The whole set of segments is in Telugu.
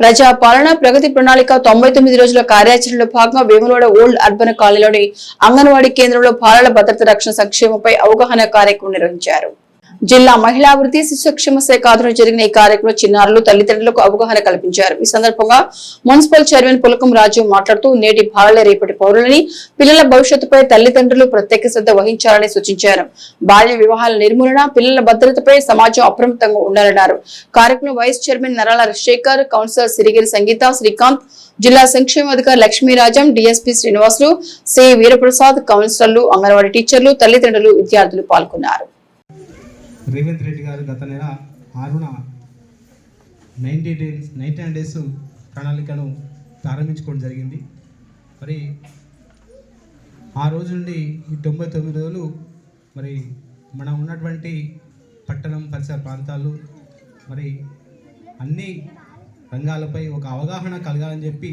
ప్రజా పాలన ప్రగతి ప్రణాళిక 99 రోజుల కార్యాచరణలో భాగంగా వేములవాడ ఓల్డ్ అర్బన్ కాలనీలోని అంగన్వాడీ కేంద్రంలో బాలల భద్రత రక్షణ సంక్షేమంపై అవగాహన కార్యక్రమం నిర్వహించారు. జిల్లా మహిళాభివృద్ధి శిశు సంక్షేమ శాఖ ఆధ్వర్యంలో జరిగిన ఈ కార్యక్రమంలో చిన్నారులు తల్లిదండ్రులకు అవగాహన కల్పించారు. ఈ సందర్భంగా మున్సిపల్ చైర్మన్ పులకం రాజు మాట్లాడుతూ నేటి బాలలే రేపటి పౌరులని, పిల్లల భవిష్యత్తుపై తల్లిదండ్రులు ప్రత్యేక శ్రద్ధ వహించాలని సూచించారు. బాల్య వివాహాల నిర్మూలన, పిల్లల భద్రతపై సమాజం అప్రమత్తంగా ఉండాలన్నారు. కార్యక్రమంలో వైస్ చైర్మన్ నరాల శేఖర్, కౌన్సిలర్ సిరిగిరి సంగీత, శ్రీకాంత్, జిల్లా సంక్షేమాధికారి లక్ష్మీరాజం, డిఎస్పీ శ్రీనివాసులు, సి వీరప్రసాద్, కౌన్సిలర్లు, అంగన్వాడీ టీచర్లు, తల్లిదండ్రులు, విద్యార్థులు పాల్గొన్నారు. రేవంత్ రెడ్డి గారు గత నెల 6న 99 డేస్ ప్రణాళికను ప్రారంభించుకోవడం జరిగింది. మరి ఆ రోజు నుండి ఈ 99 రోజులు మరి మనం ఉన్నటువంటి పట్టణం పరిసర ప్రాంతాలు మరి అన్ని రంగాలపై ఒక అవగాహన కలగాలని చెప్పి,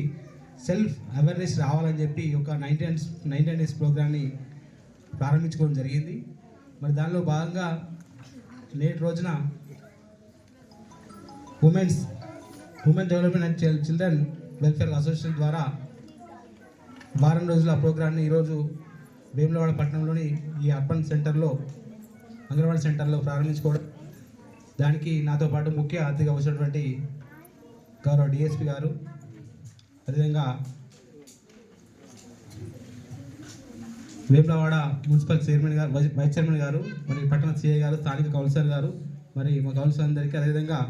సెల్ఫ్ అవేర్నెస్ రావాలని చెప్పి ఒక 99 డేస్ ప్రోగ్రామ్ని ప్రారంభించుకోవడం జరిగింది. మరి దానిలో భాగంగా నేటి రోజున women development and children welfare association ద్వారా వారం రోజుల ప్రోగ్రామ్ని ఈరోజు వేములవాడ పట్టణంలోని ఈ అర్బన్ సెంటర్లో, అంగన్వాడీ సెంటర్లో ప్రారంభించుకోవడం, దానికి నాతో పాటు ముఖ్య అతిథిగా వచ్చినటువంటి గౌరవ డిఎస్పీ గారు, అదేవిధంగా వేములవాడ మున్సిపల్ చైర్మన్ గారు, వైస్ చైర్మన్ గారు, మరి పట్టణ సిఐ గారు, స్థానిక కౌన్సిలర్ గారు, మరి మా కౌన్సిలర్ అందరికీ, అదేవిధంగా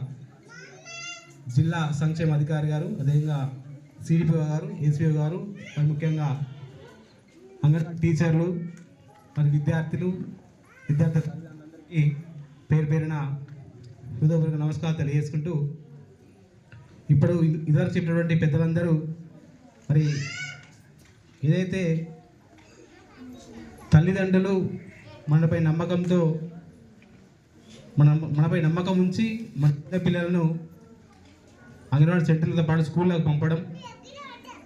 జిల్లా సంక్షేమ అధికారి గారు, అదేవిధంగా సిడిపిఓ గారు, ఎస్పీఓ గారు, మరి ముఖ్యంగా అంగన్వాడీ టీచర్లు, మరి విద్యార్థులందరికీ పేరు పేరున హృదయపూర్వక నమస్కారాలు తెలియజేసుకుంటూ, ఇప్పుడు ఇదివరకు చెప్పినటువంటి పెద్దలందరూ మరి ఏదైతే తల్లిదండ్రులు మనపై నమ్మకం ఉంచి మన పిల్లలను అంగన్వాడీ సెంటర్లతో పాటు స్కూళ్ళకు పంపడం,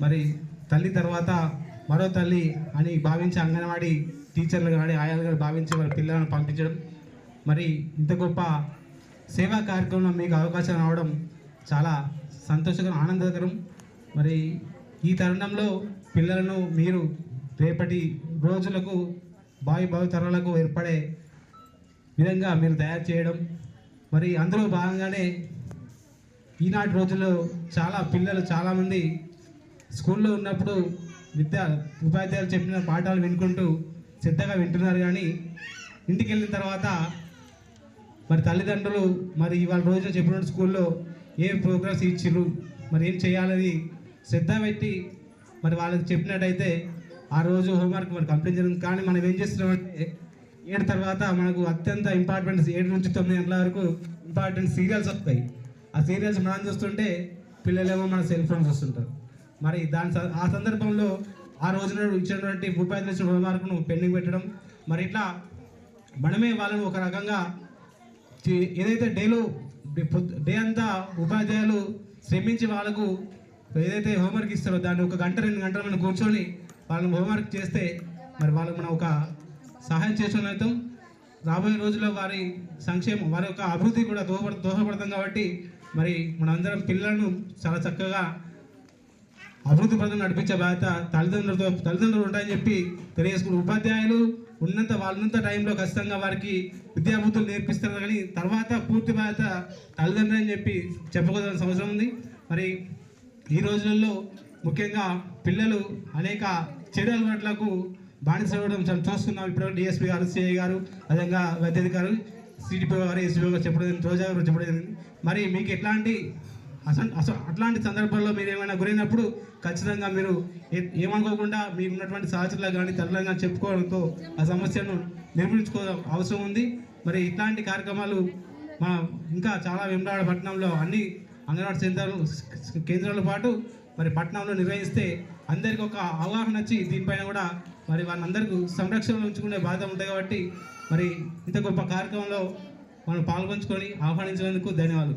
మరి తల్లి తర్వాత మరో తల్లి అని భావించి అంగన్వాడీ టీచర్లు కానీ ఆయాలు కానీ భావించి వారి పిల్లలను పంపించడం, మరి ఇంత గొప్ప సేవా కార్యక్రమంలో మీకు అవకాశం రావడం చాలా సంతోషకరం, ఆనందకరం. మరి ఈ తరుణంలో పిల్లలను మీరు రేపటి రోజులకు భావితరాలకు ఏర్పడే విధంగా మీరు తయారు చేయడం, మరి అందులో భాగంగానే ఈనాటి రోజుల్లో పిల్లలు చాలామంది స్కూల్లో ఉన్నప్పుడు ఉపాధ్యాయులు చెప్పిన పాఠాలు వినుకుంటూ శ్రద్ధగా వింటున్నారు, కానీ ఇంటికి వెళ్ళిన తర్వాత మరి తల్లిదండ్రులు మరి ఇవాళ రోజున చెప్పిన స్కూల్లో ఏం ప్రోగ్రెస్ ఇచ్చిర్రు, మరి ఏం చేయాలని శ్రద్ధ పెట్టి మరి వాళ్ళకి చెప్పినట్టయితే ఆ రోజు హోంవర్క్ మరి కంప్లీట్ జరిగింది. కానీ మనం ఏం చేస్తున్నామంటే 7 తర్వాత మనకు అత్యంత ఇంపార్టెంట్ 7 నుంచి 9 గంటల వరకు ఇంపార్టెంట్ సీరియల్స్ వస్తాయి. ఆ సీరియల్స్ మనం చూస్తుంటే పిల్లలేమో మన సెల్ ఫోన్స్ వస్తుంటారు. మరి ఆ సందర్భంలో ఆ రోజున ఇచ్చినటువంటి ఉపాధ్యాయులు ఇచ్చిన హోంవర్క్ను పెండింగ్ పెట్టడం, మరి ఇట్లా మనమే వాళ్ళను ఒక రకంగా ఏదైతే డే అంతా ఉపాధ్యాయులు శ్రమించి వాళ్ళకు ఏదైతే హోంవర్క్ ఇస్తారో దాన్ని 1 గంట 2 గంటలు మనం కూర్చొని వాళ్ళని హోంవర్క్ చేస్తే మరి వాళ్ళకు మనం ఒక సహాయం చేసినట్టు రాబోయే రోజుల్లో వారి సంక్షేమం, వారి యొక్క అభివృద్ధి కూడా దోహదపడతాం. కాబట్టి మరి మనందరం పిల్లలను చాలా చక్కగా అభివృద్ధి పథకం నడిపించే బాధ్యత తల్లిదండ్రులు ఉంటాయని చెప్పి తెలియజేసుకుని, ఉపాధ్యాయులు వాళ్ళంత టైంలో ఖచ్చితంగా వారికి విద్యాబుద్ధులు నేర్పిస్తారు, కానీ తర్వాత పూర్తి బాధ్యత తల్లిదండ్రులు అని చెప్పి చెప్పుకోవాల్సిన అవసరం ఉంది. మరి ఈ రోజులలో ముఖ్యంగా పిల్లలు అనేక చెడు అలవాట్లకు బానిస అవ్వడం చూస్తున్నాం. ఇప్పుడు డిఎస్పీ గారు, సిఐ గారు, అదేవిధంగా వైద్యాధికారులు, సిడిపిఓ గారు, ఎస్పీఓ గారు చెప్పడం, రోజా గారు చెప్పడం. మరి మీకు అట్లాంటి సందర్భాల్లో మీరు ఏమైనా గురైనప్పుడు ఖచ్చితంగా మీరు ఏమనుకోకుండా మీకు ఉన్నటువంటి సహచరులకు కానీ తల్లులకు కానీ చెప్పుకోవడంతో ఆ సమస్యను నిర్మించుకోవడం అవసరం ఉంది. మరి ఇట్లాంటి కార్యక్రమాలు ఇంకా చాలా వేములవాడ పట్టణంలో అన్ని అంగన్వాడీ కేంద్రాలతో పాటు మరి పట్టణంలో నిర్వహిస్తే అందరికీ ఒక అవగాహన వచ్చి దీనిపైన కూడా మరి వాళ్ళందరికీ సంరక్షణలో ఉంచుకునే బాధ్యత ఉంటుంది. కాబట్టి మరి ఇంత గొప్ప కార్యక్రమంలో మనం పాల్గొంచుకొని ఆహ్వానించినందుకు ధన్యవాదాలు.